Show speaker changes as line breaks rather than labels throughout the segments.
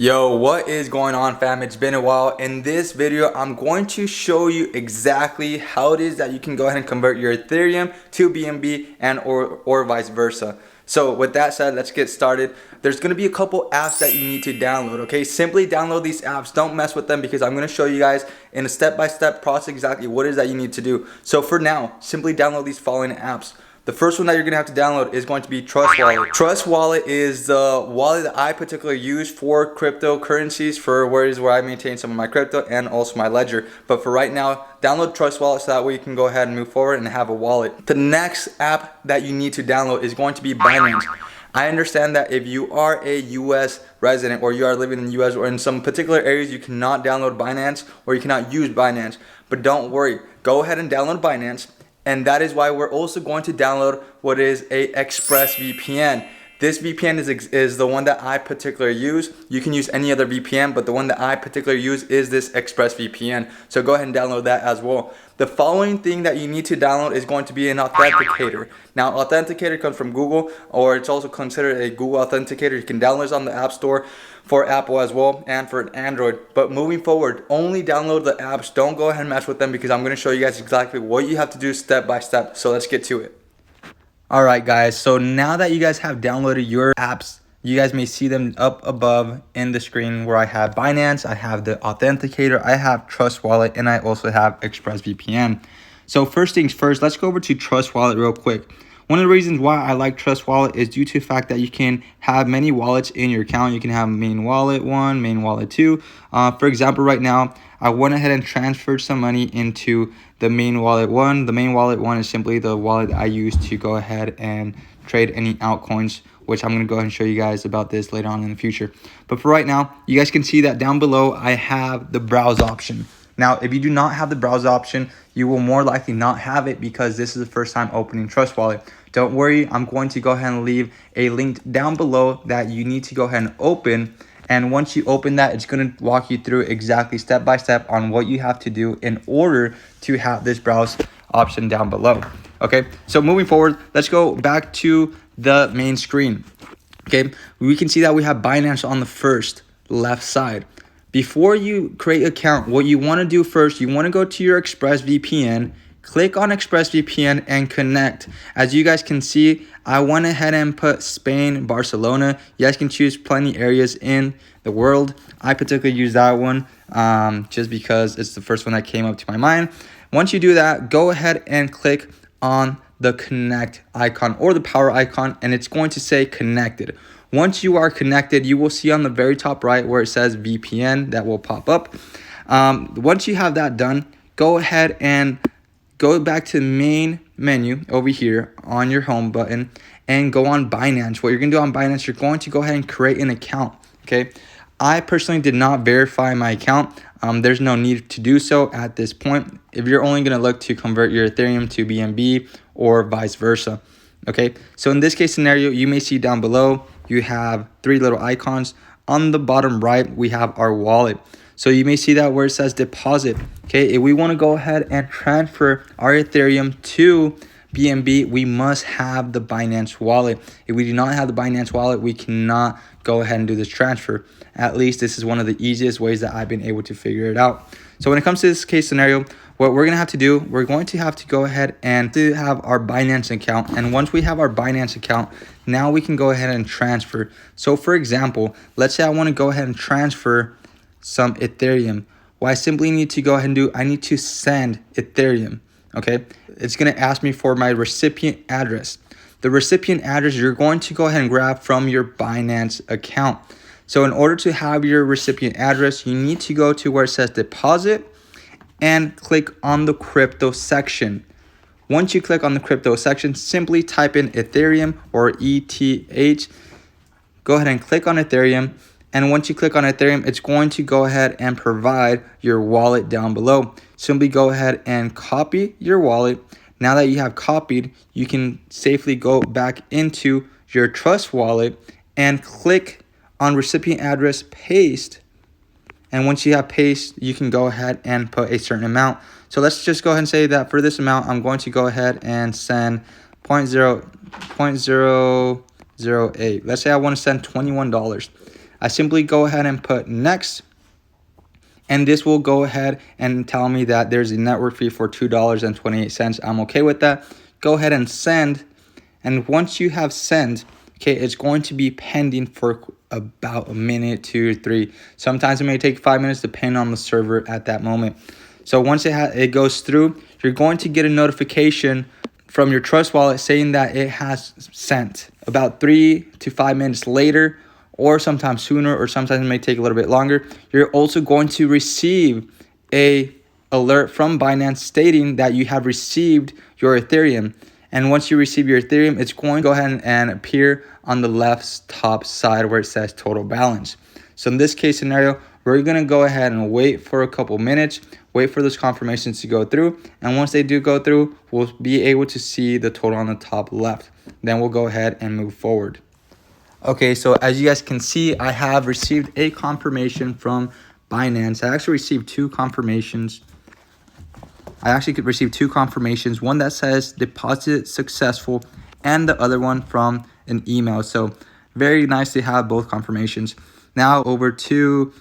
Yo, what is going on, fam? It's been a while. In this video, I'm going to show you exactly how it is that you can go ahead and convert your Ethereum to BNB and or vice versa. So with that said, let's get started. There's going to be a couple apps that you need to download, okay? Simply download these apps. Don't mess with them because I'm going to show you guys in a step-by-step process exactly what it is that you need to do. So for now, simply download these following apps. The first one that you're going to have to download is going to be Trust Wallet. Trust Wallet is the wallet that I particularly use for cryptocurrencies, for where I maintain some of my crypto and also my ledger. But for right now, download Trust Wallet so that way you can go ahead and move forward and have a wallet. The next app that you need to download is going to be Binance. I understand that if you are a US resident or you are living in the US or in some particular areas, you cannot download Binance or you cannot use Binance. But don't worry, go ahead and download Binance. And that is why we're also going to download what is a ExpressVPN. This VPN is the one that I particularly use. You can use any other VPN, but the one that I particularly use is this ExpressVPN. So go ahead and download that as well. The following thing that you need to download is going to be an Authenticator. Now, Authenticator comes from Google, or it's also considered a Google Authenticator. You can download this on the App Store for Apple as well and for Android. But moving forward, only download the apps. Don't go ahead and mess with them because I'm going to show you guys exactly what you have to do step by step. So let's get to it. Alright guys, so now that you guys have downloaded your apps, you guys may see them up above in the screen where I have Binance, I have the Authenticator, I have Trust Wallet, and I also have ExpressVPN. So first things first, let's go over to Trust Wallet real quick. One of the reasons why I like Trust Wallet is due to the fact that you can have many wallets in your account. You can have main wallet 1, main wallet 2. For example, right now, I went ahead and transferred some money into the main wallet 1. The main wallet 1 is simply the wallet that I use to go ahead and trade any altcoins, which I'm going to go ahead and show you guys about this later on in the future. But for right now, you guys can see that down below, I have the browse option. Now, if you do not have the browse option, you will more likely not have it because this is the first time opening Trust Wallet. Don't worry, I'm going to go ahead and leave a link down below that you need to go ahead and open. And once you open that, it's going to walk you through exactly step by step on what you have to do in order to have this browse option down below. Okay, so moving forward, let's go back to the main screen. Okay, we can see that we have Binance on the first left side. Before you create an account, what you want to do first, you want to go to your ExpressVPN, click on ExpressVPN and connect. As you guys can see, I went ahead and put Spain, Barcelona. You guys can choose plenty areas in the world. I particularly use that one just because it's the first one that came up to my mind. Once you do that, go ahead and click on the connect icon or the power icon, and it's going to say connected. Once you are connected, you will see on the very top right where it says VPN that will pop up. Once you have that done, go ahead and go back to the main menu over here on your home button and go on Binance. What you're going to do on Binance, you're going to go ahead and create an account, okay? I personally did not verify my account. There's no need to do so at this point if you're only going to look to convert your Ethereum to BNB or vice versa, okay? So in this case scenario, you may see down below, you have 3 little icons. On the bottom right, we have our wallet. So you may see that where it says deposit. Okay, if we want to go ahead and transfer our Ethereum to BNB, we must have the Binance wallet. If we do not have the Binance wallet, we cannot go ahead and do this transfer. At least this is one of the easiest ways that I've been able to figure it out. So when it comes to this case scenario, what we're going to have to do, we're going to have to go ahead and to have our Binance account. And once we have our Binance account, now we can go ahead and transfer. So for example, let's say I want to go ahead and transfer some Ethereum. What I simply need to go ahead and do, I need to send Ethereum, okay? It's going to ask me for my recipient address. The recipient address you're going to go ahead and grab from your Binance account. So in order to have your recipient address, you need to go to where it says deposit and click on the crypto section. Once you click on the crypto section, simply type in Ethereum or ETH. Go ahead and click on Ethereum. And once you click on Ethereum, it's going to go ahead and provide your wallet down below. Simply go ahead and copy your wallet. Now that you have copied, you can safely go back into your Trust Wallet and click on recipient address, paste. And once you have paste, you can go ahead and put a certain amount. So let's just go ahead and say that for this amount, I'm going to go ahead and send 0.008. Let's say I want to send $21. I simply go ahead and put next, and this will go ahead and tell me that there's a network fee for $2.28. I'm okay with that. Go ahead and send. And once you have sent, okay, it's going to be pending for about a minute, 2 or 3. Sometimes it may take 5 minutes depending on the server at that moment. So once it goes through, you're going to get a notification from your Trust wallet saying that it has sent. About 3 to 5 minutes later, or sometimes sooner, or sometimes it may take a little bit longer, you're also going to receive a alert from Binance stating that you have received your Ethereum. And once you receive your Ethereum, it's going to go ahead and appear on the left top side where it says total balance. So in this case scenario, we're going to go ahead and wait for a couple minutes, wait for those confirmations to go through. And once they do go through, we'll be able to see the total on the top left. Then we'll go ahead and move forward. Okay, so as you guys can see, I have received a confirmation from Binance. I actually received two confirmations. One that says deposit successful and the other one from an email. So very nice to have both confirmations. Now over to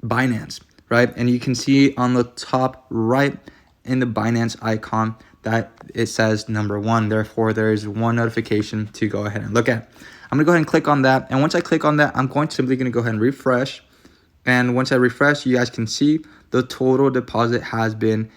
Binance, right? And you can see on the top right in the Binance icon that it says number 1. Therefore, there is one notification to go ahead and look at. I'm going to go ahead and click on that. And once I click on that, I'm simply going to go ahead and refresh. And once I refresh, you guys can see the total deposit has been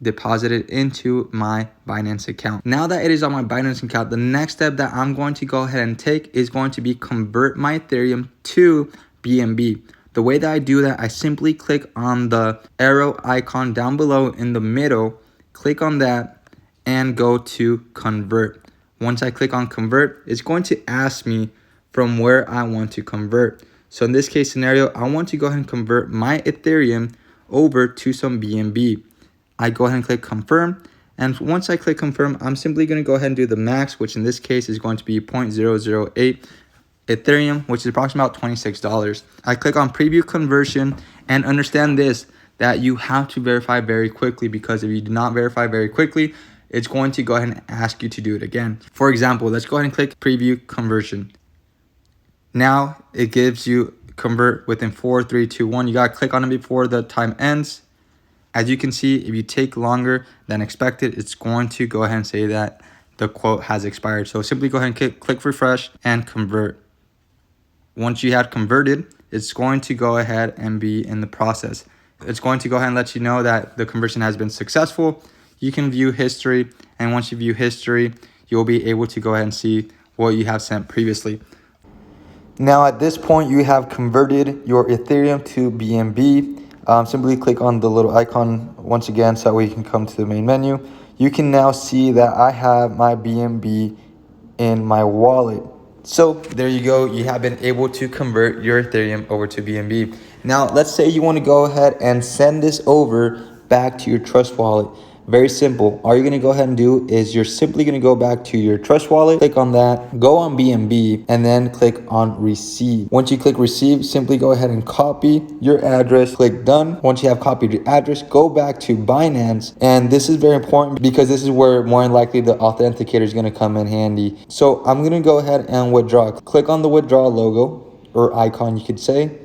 deposited into my Binance account. Now that it is on my Binance account, the next step that I'm going to go ahead and take is going to be convert my Ethereum to BNB. The way that I do that, I simply click on the arrow icon down below in the middle, click on that and go to convert. Once I click on convert, it's going to ask me from where I want to convert. So in this case scenario, I want to go ahead and convert my Ethereum over to some BNB. I go ahead and click confirm. And once I click confirm, I'm simply going to go ahead and do the max, which in this case is going to be 0.008 Ethereum, which is approximately about $26. I click on preview conversion and understand this, that you have to verify very quickly, because if you do not verify very quickly, it's going to go ahead and ask you to do it again. For example, let's go ahead and click preview conversion. Now it gives you convert within 4, 3, 2, 1. You got to click on it before the time ends. As you can see, if you take longer than expected, it's going to go ahead and say that the quote has expired. So simply go ahead and click refresh and convert. Once you have converted, it's going to go ahead and be in the process. It's going to go ahead and let you know that the conversion has been successful. You can view history, and once you view history, you'll be able to go ahead and see what you have sent previously. Now at this point, you have converted your Ethereum to BNB. Simply click on the little icon once again so that way you can come to the main menu. You can now see that I have my BNB in my wallet. So there you go. You have been able to convert your Ethereum over to BNB. Now let's say you want to go ahead and send this over back to your Trust wallet. Very simple. All you're going to go ahead and do is you're simply going to go back to your Trust wallet, click on that, go on BNB, and then click on receive. Once you click receive, simply go ahead and copy your address, click done. Once you have copied your address, go back to Binance. And this is very important because this is where more than likely the Authenticator is going to come in handy. So I'm going to go ahead and withdraw. Click on the withdraw logo or icon, you could say.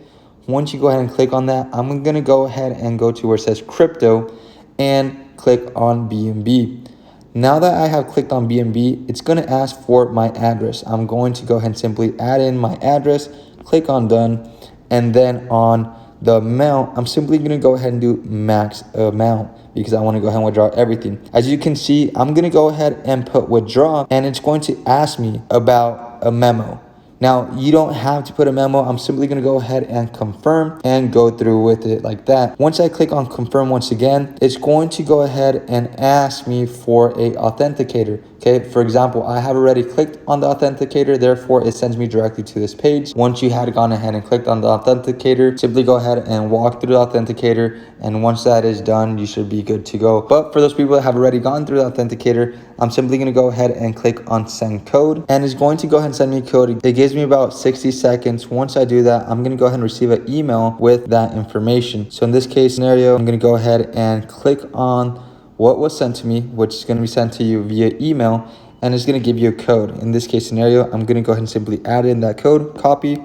Once you go ahead and click on that, I'm going to go ahead and go to where it says crypto and click on BNB. Now that I have clicked on BNB, it's going to ask for my address. I'm going to go ahead and simply add in my address, click on done, and then on the amount, I'm simply going to go ahead and do max amount because I want to go ahead and withdraw everything. As you can see, I'm going to go ahead and put withdraw, and it's going to ask me about a memo. Now, you don't have to put a memo. I'm simply going to go ahead and confirm and go through with it like that. Once I click on confirm once again, it's going to go ahead and ask me for a authenticator. Okay, for example, I have already clicked on the authenticator, therefore it sends me directly to this page. Once you had gone ahead and clicked on the authenticator, simply go ahead and walk through the authenticator, and once that is done, you should be good to go. But for those people that have already gone through the authenticator, I'm simply going to go ahead and click on send code, and it's going to go ahead and send me a code. It gives me about 60 seconds. Once I do that, I'm going to go ahead and receive an email with that information. So in this case scenario, I'm going to go ahead and click on what was sent to me, which is going to be sent to you via email, and it's going to give you a code. In this case scenario, I'm going to go ahead and simply add in that code, copy,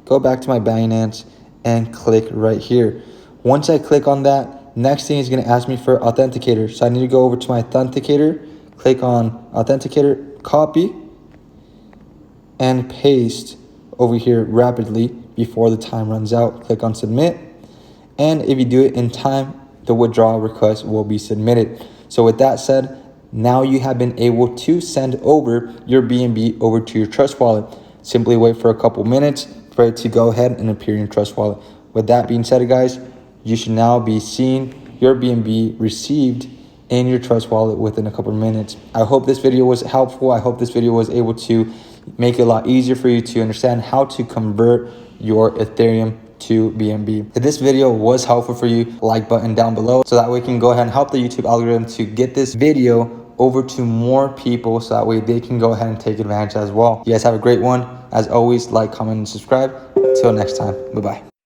go back to my Binance and click right here. Once I click on that, next thing is going to ask me for Authenticator. So I need to go over to my Authenticator, click on Authenticator, copy, and paste over here rapidly before the time runs out. Click on submit. And if you do it in time, the withdrawal request will be submitted. So with that said, now you have been able to send over your BNB over to your Trust wallet. Simply wait for a couple minutes for it to go ahead and appear in your Trust wallet. With that being said, guys, you should now be seeing your BNB received in your Trust wallet within a couple of minutes. I hope this video was helpful. I hope this video was able to make it a lot easier for you to understand how to convert your Ethereum to BNB. If this video was helpful for you, like button down below so that we can go ahead and help the YouTube algorithm to get this video over to more people so that way they can go ahead and take advantage as well. You guys have a great one. As always, like, comment, and subscribe. Till next time. Bye-bye.